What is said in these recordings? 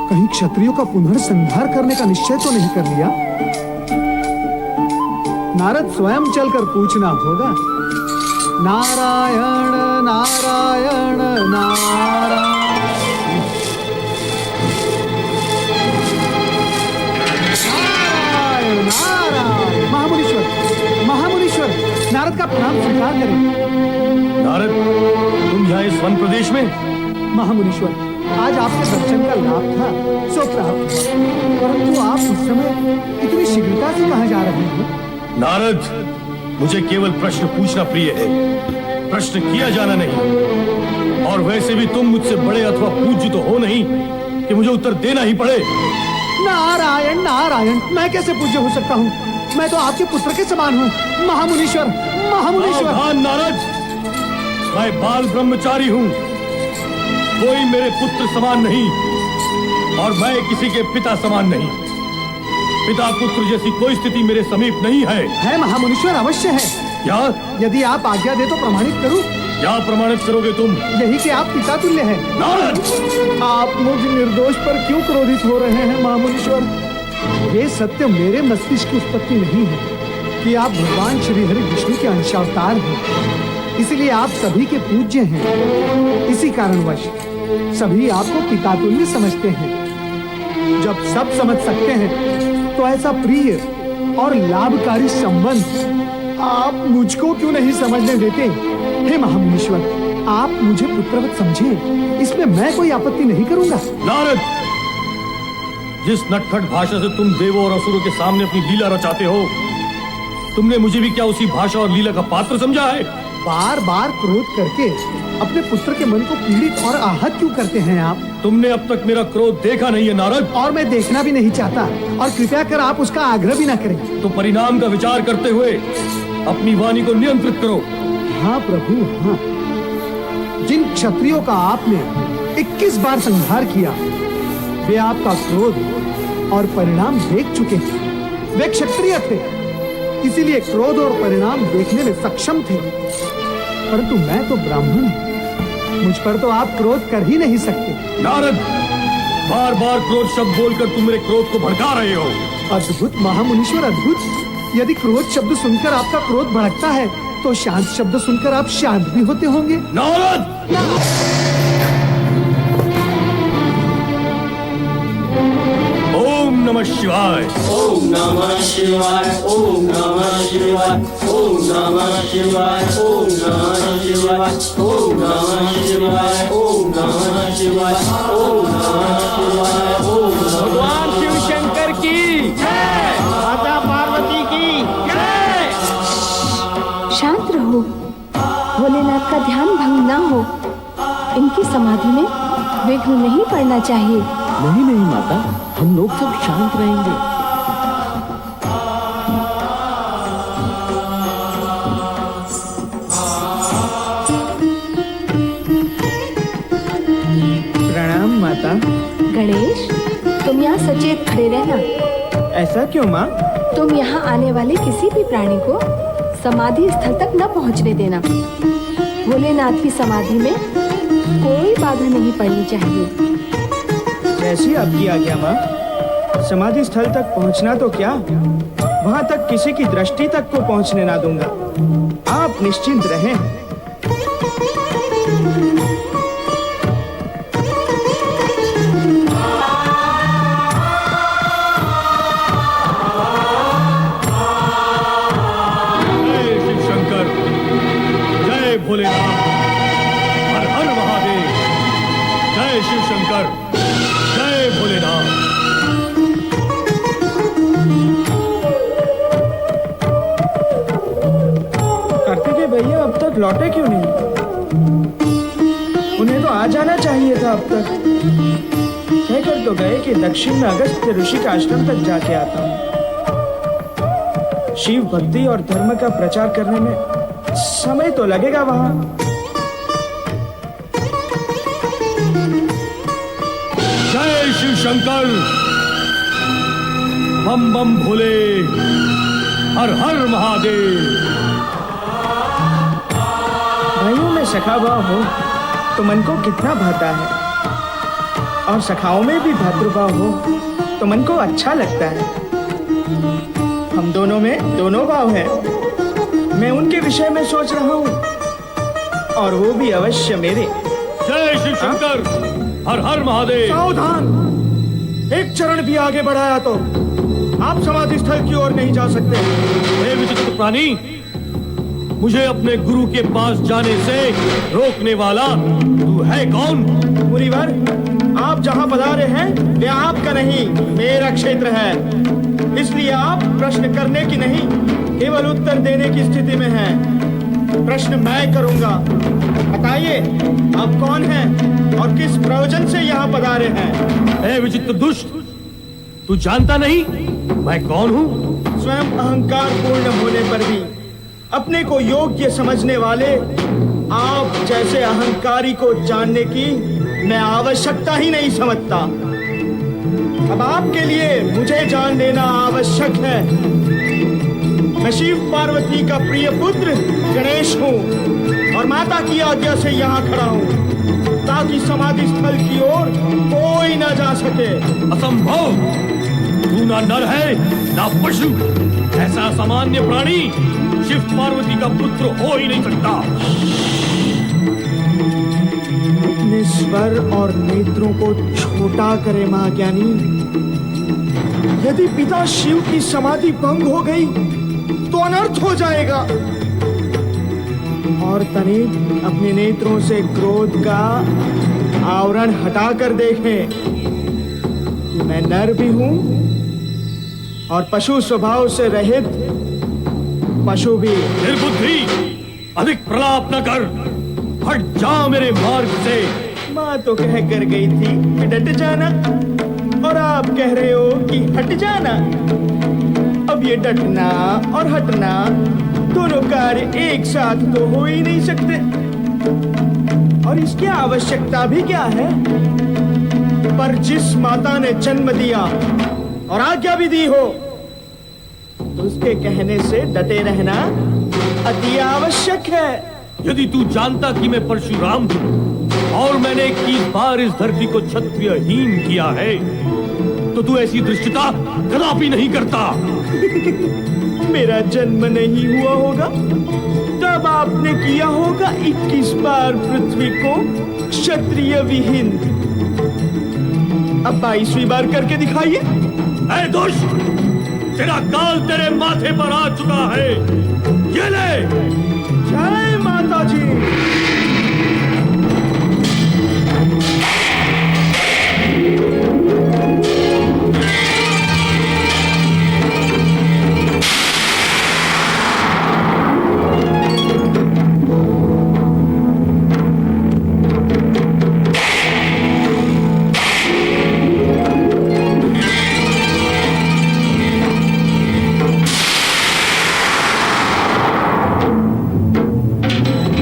कहीं क्षत्रियों का पुनर्संहार करने का निश्चय तो नहीं कर लिया? नारद स्वयं चलकर पूछना होगा। नारायण नारायण नारायण। नारायण नारायण। महामुनीश्वर, महामुनीश्वर, नारद का प्रणाम स्वीकार करें। नारद, तुम यहाँ इस वन प्रदेश में? महामुनीश्वर, आज आपके दर्शन का लाभ था सो प्राप्त हुआ, परंतु आप उस समय इतनी शीघ्रता से कहाँ जा रहे हैं? नारद, मुझे केवल प्रश्न पूछना प्रिय है, प्रश्न किया जाना नहीं। और वैसे भी तुम मुझसे बड़े अथवा पूज्य तो हो नहीं कि मुझे उत्तर देना ही पड़े। नारायण नारायण, मैं कैसे पूज्य हो सकता हूँ? मैं तो आपके पुत्र के समान हूँ। महामुनीश्वर, महामुनीश्वर। सावधान नारद, मैं बाल ब्रह्मचारी हूँ, कोई मेरे पुत्र समान नहीं और मैं किसी के पिता समान नहीं। पिता पुत्र जैसी कोई स्थिति मेरे समीप नहीं है। है महामुनीश्वर, अवश्य है। क्या? यदि आप आज्ञा दे तो प्रमाणित करूं। क्या प्रमाणित करोगे तुम? यही कि आप पिता तुल्य हैं। नारद, आप मुझ निर्दोष पर क्यों क्रोधित हो रहे हैं महामुनीश्वर? ये सत्य मेरे मस्तिष्क की उत्पत्ति नहीं है कि आप भगवान श्री हरि विष्णु के अंशावतार हैं, इसलिए आप सभी के पूज्य हैं। इसी कारणवश सभी आपको पिता तुल्य समझते हैं। जब सब समझ सकते हैं तो ऐसा प्रिय और लाभकारी संबंध आप मुझको क्यों नहीं समझने देते? हे महामुनीश्वर, आप मुझे पुत्रवत समझे, इसमें मैं कोई आपत्ति नहीं करूंगा। नारद, जिस नटखट भाषा से तुम देवों और असुरों के सामने अपनी लीला रचाते हो, तुमने मुझे भी क्या उसी भाषा और लीला का पात्र समझा है? बार बार क्रोध करके अपने पुत्र के मन को पीड़ित और आहत क्यों करते हैं आप? तुमने अब तक मेरा क्रोध देखा नहीं है नारद, और मैं देखना भी नहीं चाहता, और कृपया कर आप उसका आग्रह भी ना करें। तो परिणाम का विचार करते हुए अपनी वाणी को नियंत्रित करो। हाँ प्रभु, हाँ। जिन क्षत्रियों का आपने 21 बार संहार किया, वे आपका क्रोध और परिणाम देख चुके हैं। वे क्षत्रिय थे, इसीलिए क्रोध और परिणाम देखने में सक्षम थे, परंतु मैं तो ब्राह्मण हूँ, मुझ पर तो आप क्रोध कर ही नहीं सकते। नारद, बार बार क्रोध शब्द बोलकर तुम मेरे क्रोध को भड़का रहे हो। अद्भुत महामुनीश्वर, अद्भुत। यदि क्रोध शब्द सुनकर आपका क्रोध भड़कता है तो शांत शब्द सुनकर आप शांत भी होते होंगे। नारद, ओम नमः शिवाय। ओम नमः शिवाय। ओम नमः शिवाय। ओम नमः शिवाय। ओम नमः शिवाय। ओम नमः शिवाय। ओम नमः शिवाय। ओम नमः शिवाय। ओम भगवान शिव शंकर की जय, माता पार्वती की जय। शांत रहो, भोलेनाथ का ध्यान भंग ना हो। इनकी समाधि में विघ्न नहीं पड़ना चाहिए। नहीं नहीं माता, हम लोग सब शांत रहेंगे। प्रणाम माता। गणेश, तुम यहाँ सचेत खड़े रहना। ऐसा क्यों माँ? तुम यहाँ आने वाले किसी भी प्राणी को समाधि स्थल तक न पहुँचने देना। भोलेनाथ की समाधि में कोई बाधा नहीं पड़नी चाहिए। जैसी आपकी आज्ञा माँ। समाधि स्थल तक पहुँचना तो क्या, वहाँ तक किसी की दृष्टि तक को पहुँचने ना दूंगा। आप निश्चिंत रहें। जय शिव शंकर, जय भोलेनाथ, हर हर महादेव। जय शिव शंकर, जय भोलेनाथ। कार्तिकेय भैया अब तक लौटे क्यों नहीं? उन्हें तो आ जाना चाहिए था अब तक। कहकर तो गए कि दक्षिण में अगस्त्य ऋषि के आश्रम तक जाके आता हूँ। शिव भक्ति और धर्म का प्रचार करने में समय तो लगेगा वहां। जय शिव शंकर, बम बम भोले, हर हर महादेव। भाइयों में सखा भाव हो तो मन को कितना भाता है, और सखाओं में भी भातृभाव हो तो मन को अच्छा लगता है। हम दोनों में दोनों भाव हैं। मैं उनके विषय में सोच रहा हूँ और वो भी अवश्य मेरे। जय शिव शंकर, हर हर महादेव। सावधान! एक चरण भी आगे बढ़ाया तो आप समाधि स्थल की ओर नहीं जा सकते। हे विचित्र प्राणी, मुझे अपने गुरु के पास जाने से रोकने वाला तू है कौन? मुनिवर, आप जहाँ पधारे हैं वे आपका नहीं, मेरा क्षेत्र है। इसलिए आप प्रश्न करने की नहीं, केवल उत्तर देने की स्थिति में हैं। प्रश्न मैं करूंगा। बताइए, आप कौन हैं और किस प्रयोजन से यहाँ पधारे हैं? हे विचित्र दुष्ट, तू जानता नहीं मैं कौन हूँ? स्वयं अहंकार पूर्ण होने पर भी अपने को योग्य समझने वाले आप जैसे अहंकारी को जानने की मैं आवश्यकता ही नहीं समझता। अब आपके लिए मुझे जान लेना आवश्यक है। मैं शिव पार्वती का प्रिय पुत्र गणेश हूँ और माता की आज्ञा से यहाँ खड़ा हूँ ताकि समाधि स्थल की ओर कोई न जा सके। असंभव! तू ना नर है ना पशु। ऐसा सामान्य प्राणी शिव पार्वती का पुत्र हो ही नहीं सकता। अपने स्वर और नेत्रों को छोटा करे महाज्ञानी। यदि पिता शिव की समाधि भंग हो गई तो अनर्थ हो जाएगा। और तनिक अपने नेत्रों से क्रोध का आवरण हटाकर देखें कि मैं नर भी हूं और पशु स्वभाव से रहित पशु भी। निर्बुद्धि, अधिक प्रलाप न कर, हट जा मेरे मार्ग से। माँ तो कह कर गई थी कि डट जाना, और आप कह रहे हो कि हट जाना। अब ये डटना और हटना दोनों कार्य एक साथ तो हो ही नहीं सकते। और इसकी आवश्यकता भी क्या है? पर जिस माता ने जन्म दिया और आज्ञा भी दी हो तो उसके कहने से डटे रहना अति आवश्यक है। यदि तू जानता कि मैं परशुराम हूँ और मैंने 21 बार इस धरती को क्षत्रियहीन किया है तो तू ऐसी दृष्टता कदापि नहीं करता। मेरा जन्म नहीं हुआ होगा तब आपने किया होगा 21 बार पृथ्वी को क्षत्रिय विहीन। अब 22वीं बार करके दिखाइए। ऐ दुष्ट, तेरा काल तेरे माथे पर आ चुका है। ये ले। जय माता जी।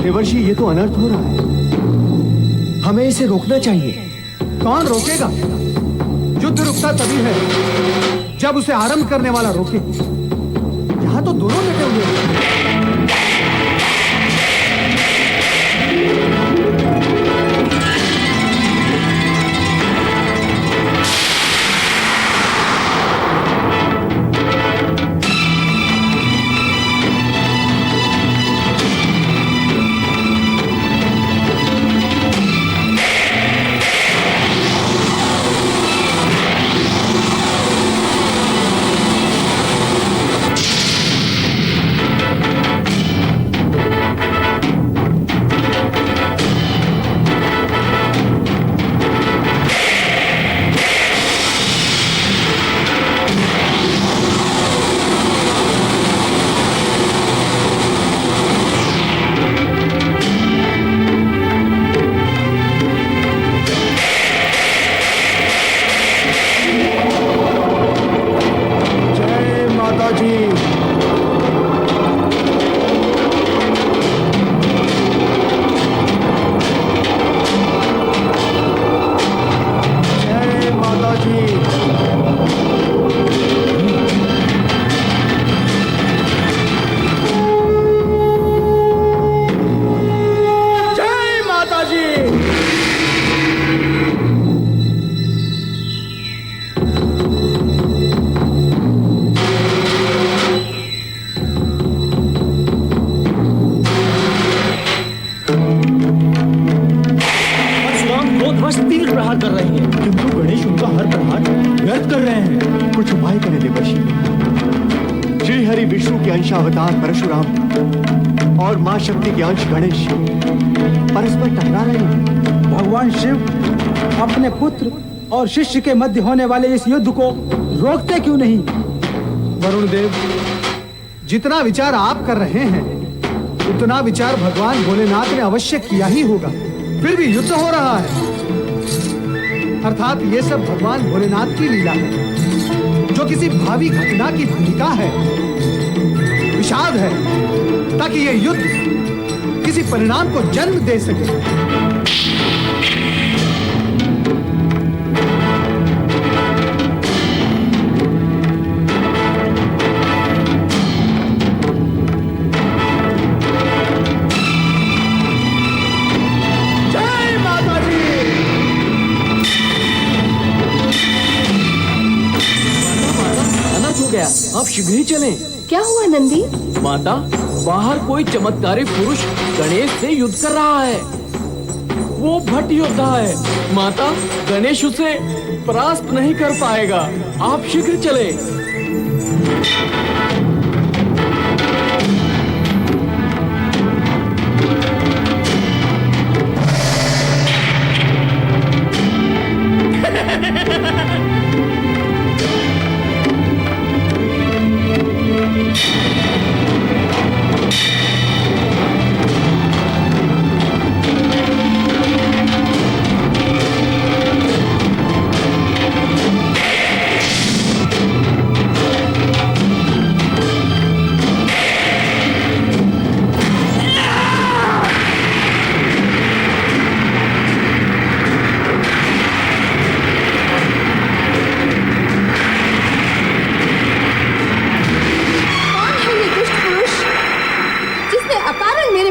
देवर्षि, ये तो अनर्थ हो रहा है। हमें इसे रोकना चाहिए। कौन रोकेगा? युद्ध रुकता तभी है जब उसे आरंभ करने वाला रोके। यहाँ तो दोनों डटे हुए हैं। अंशावतार परशुराम और मां शक्ति के अंश गणेश परस्पर टकरा रहे हैं। भगवान शिव अपने पुत्र और शिष्य के मध्य होने वाले इस युद्ध को रोकते क्यों नहीं? वरुण देव, जितना विचार आप कर रहे हैं उतना विचार भगवान भोलेनाथ ने अवश्य किया ही होगा, फिर भी युद्ध हो रहा है। अर्थात ये सब भगवान भोलेनाथ की लीला है, जो किसी भावी घटना की भूमिका है, विषाद है, ताकि ये युद्ध किसी परिणाम को जन्म दे सके। आप शीघ्र ही चलें। क्या हुआ नंदी? माता, बाहर कोई चमत्कारी पुरुष गणेश से युद्ध कर रहा है। वो भट योद्धा है माता, गणेश उसे परास्त नहीं कर पाएगा। आप शीघ्र चलें।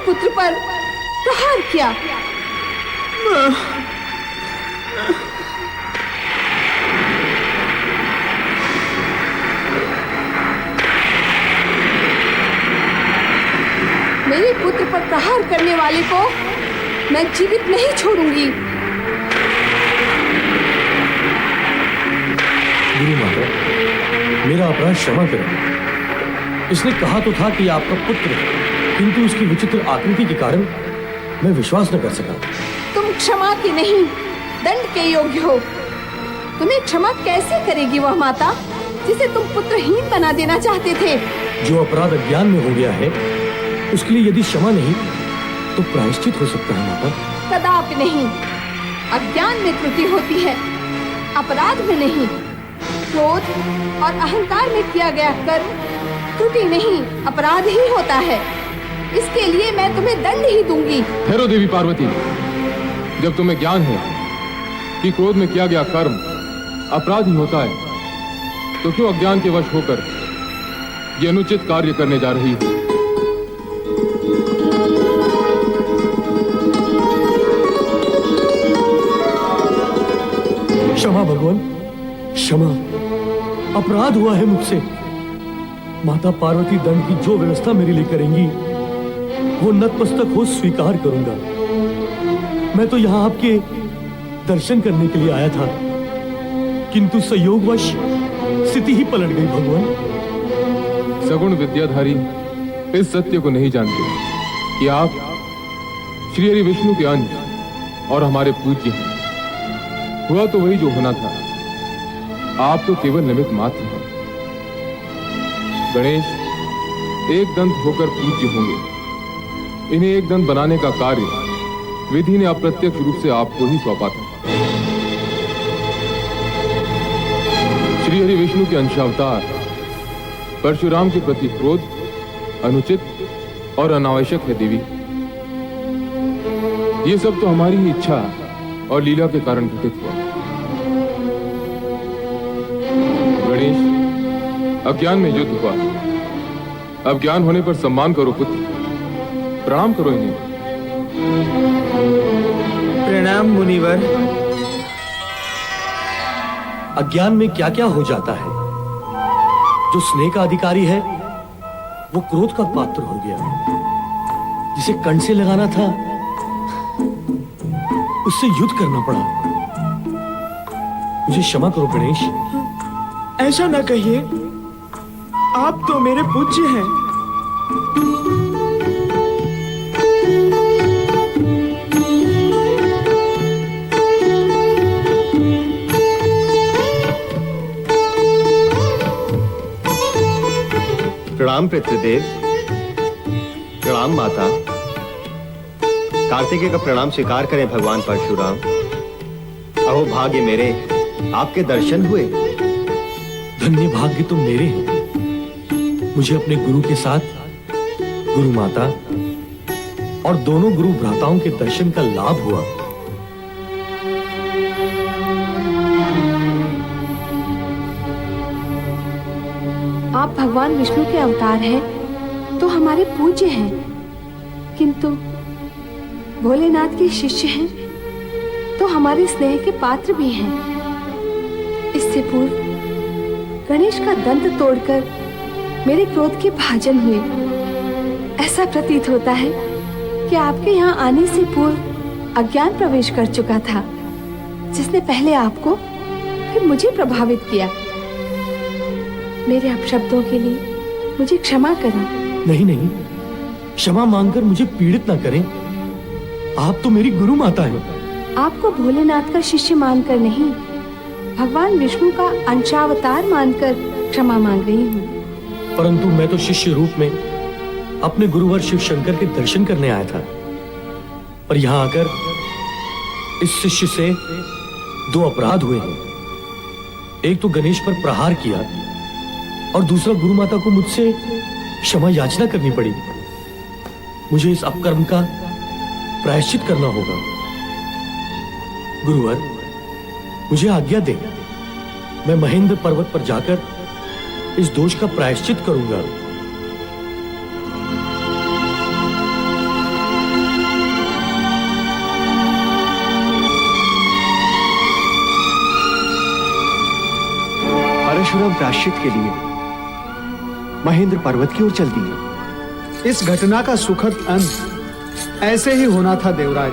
पुत्र पर प्रहार किया। मेरे पुत्र पर प्रहार करने वाले को मैं जीवित नहीं छोड़ूंगी। गुरु माता, मेरा अपराध क्षमा करें। इसने कहा तो था कि आपका पुत्र है, किंतु उसकी विचित्र आकृति के कारण मैं विश्वास न कर सका। तुम क्षमा के नहीं, दंड के योग्य हो। तुम्हें क्षमा कैसे करेगी वह माता जिसे तुम पुत्रहीन बना देना चाहते थे? जो अपराध अज्ञान में हो गया है, उसके लिए यदि क्षमा नहीं तो प्रायश्चित हो सकता है माता। कदापि नहीं। अज्ञान में त्रुटि होती है, अपराध में नहीं। क्रोध और अहंकार में किया गया कर्म त्रुटि नहीं, अपराध ही होता है। इसके लिए मैं तुम्हें दंड ही दूंगी। ठहरो देवी पार्वती, जब तुम्हें ज्ञान है कि क्रोध में किया गया कर्म अपराध ही होता है, तो क्यों अज्ञान के वश होकर ये अनुचित कार्य करने जा रही है? क्षमा भगवान, क्षमा। अपराध हुआ है मुझसे। माता पार्वती दंड की जो व्यवस्था मेरे लिए करेंगी वो नतमस्तक हो स्वीकार करूंगा। मैं तो यहाँ आपके दर्शन करने के लिए आया था, किंतु संयोगवश स्थिति ही पलट गई भगवान। सगुण विद्याधारी इस सत्य को नहीं जानते कि आप श्री हरि विष्णु के अंश और हमारे पूज्य हैं। हुआ तो वही जो होना था, आप तो केवल निमित्त मात्र हैं। गणेश एक दंत होकर पूज्य होंगे, इन्हें एक दंत बनाने का कार्य विधि ने अप्रत्यक्ष रूप से आपको ही सौंपा था। श्री हरि विष्णु के अंशावतार परशुराम के प्रति क्रोध अनुचित और अनावश्यक है देवी। ये सब तो हमारी ही इच्छा और लीला के कारण घटित हुआ। गणेश, अज्ञान में युद्ध हुआ, अब ज्ञान होने पर सम्मान करो पुत्र, प्रणाम करो इन्हें। प्रणाम मुनिवर। अज्ञान में क्या क्या हो जाता है। जो स्नेह का अधिकारी है वो क्रोध का पात्र हो गया। जिसे कण से लगाना था उससे युद्ध करना पड़ा। मुझे क्षमा करो गणेश। ऐसा न कहिए, आप तो मेरे पूज्य हैं, प्रणाम पितृदेव, प्रणाम माता। कार्तिकेय का प्रणाम स्वीकार करें भगवान परशुराम। अहो भाग्य मेरे, आपके दर्शन हुए। धन्य भाग्य तो मेरे हैं। मुझे अपने गुरु के साथ गुरु माता और दोनों गुरु भ्राताओं के दर्शन का लाभ हुआ। आप भगवान विष्णु के अवतार हैं तो हमारे पूज्य हैं, किंतु भोलेनाथ के शिष्य हैं तो हमारे स्नेह के पात्र भी हैं। इससे पूर्व गणेश का दंत तोड़कर मेरे क्रोध के भाजन हुए। ऐसा प्रतीत होता है कि आपके यहाँ आने से पूर्व अज्ञान प्रवेश कर चुका था, जिसने पहले आपको फिर मुझे प्रभावित किया। मेरे अपशब्दों के लिए मुझे क्षमा करें। नहीं नहीं, क्षमा मांगकर मुझे पीड़ित ना करें। आप तो मेरी गुरु माता हैं। आपको भोलेनाथ का शिष्य मानकर नहीं, भगवान विष्णु का अंशावतार मानकर क्षमा मांग रही हूँ। परंतु मैं तो शिष्य रूप में अपने गुरुवर शिव शंकर के दर्शन करने आया था, पर यहाँ आकर इस शिष्य से दो अपराध हुए हैं। एक तो गणेश पर प्रहार किया और दूसरा गुरु माता को मुझसे क्षमा याचना करनी पड़ी। मुझे इस अपकर्म का प्रायश्चित करना होगा। गुरुवर, मुझे आज्ञा दें, मैं महेंद्र पर्वत पर जाकर इस दोष का प्रायश्चित करूंगा। परशुराम प्रायश्चित के लिए महेंद्र पर्वत की ओर चल दिए। इस घटना का सुखद अंत ऐसे ही होना था देवराज।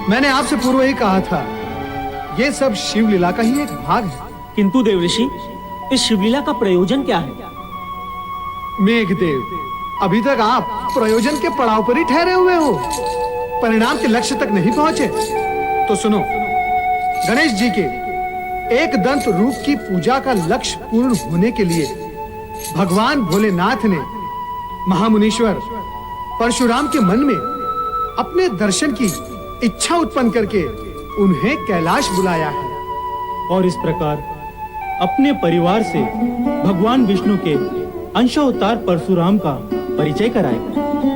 मैंने आपसे पूर्व ही कहा था, ये सब शिवलीला का ही एक भाग है। किंतु देवऋषि, इस शिवलीला का प्रयोजन क्या है? मेघदेव, अभी तक आप प्रयोजन के पड़ाव पर ही ठहरे हुए हो, परिणाम के लक्ष्य तक नहीं पहुंचे। तो सुनो, गणेश जी के एक दंत रूप की पूजा का लक्ष्य पूर्ण होने के लिए भगवान भोलेनाथ ने महामुनीश्वर परशुराम के मन में अपने दर्शन की इच्छा उत्पन्न करके उन्हें कैलाश बुलाया है। और इस प्रकार अपने परिवार से भगवान विष्णु के अंशावतार परशुराम का परिचय कराए।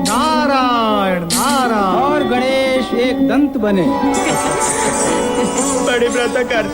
नारायण नारायण। और गणेश एक दंत बने। बड़े व्रत कर